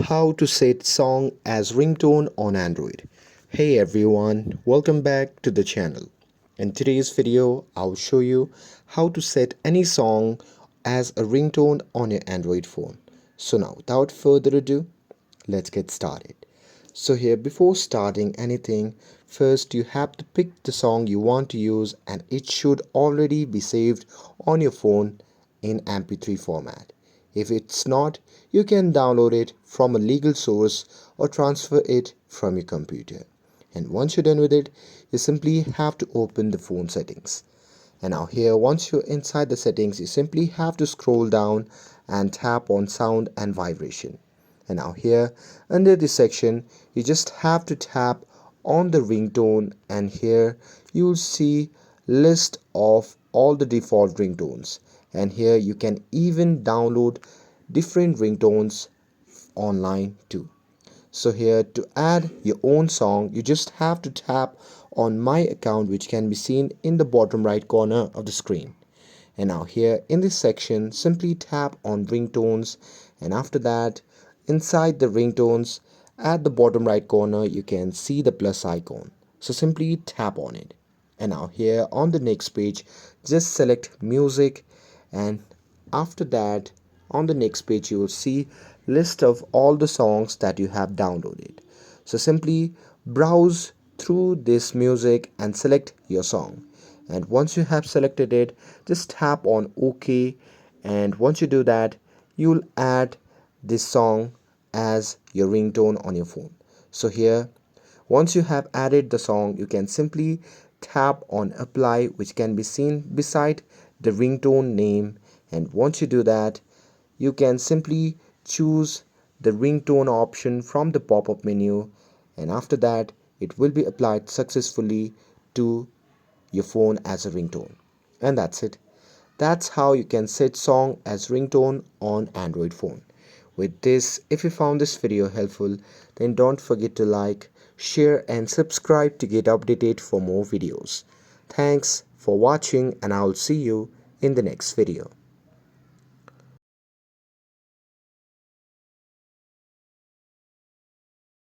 How to set song as ringtone on Android. Hey everyone, welcome back to the channel. In today's video, I'll show you how to set any song as a ringtone on your Android phone. So now, without further ado, let's get started. So here, before starting anything, first you have to pick the song you want to use and it should already be saved on your phone in MP3 format. If it's not, you can download it from a legal source or transfer it from your computer. And once you're done with it, you simply have to open the phone settings. And now here, once you're inside the settings, you simply have to scroll down and tap on sound and vibration. And now here, under this section, you just have to tap on the ringtone, and here you'll see list of all the default ringtones. And here you can even download different ringtones online too. So here, to add your own song, you just have to tap on my account, which can be seen in the bottom right corner of the screen. And now here in this section, simply tap on ringtones, and after that, inside the ringtones, at the bottom right corner, you can see the plus icon. So simply tap on it. And now here on the next page, just select music, and after that, on the next page, you will see list of all the songs that you have downloaded. So simply browse through this music and select your song. And once you have selected it, just tap on OK, and once you do that, you'll add this song as your ringtone on your phone. So here, once you have added the song, you can simply tap on apply, which can be seen beside the ringtone name. And once you do that, you can simply choose the ringtone option from the pop-up menu, and after that it will be applied successfully to your phone as a ringtone. And that's it. That's how you can set song as ringtone on Android phone. With this, if you found this video helpful, then don't forget to like, share and subscribe to get updated for more videos. Thanks for watching, and I'll see you in the next video.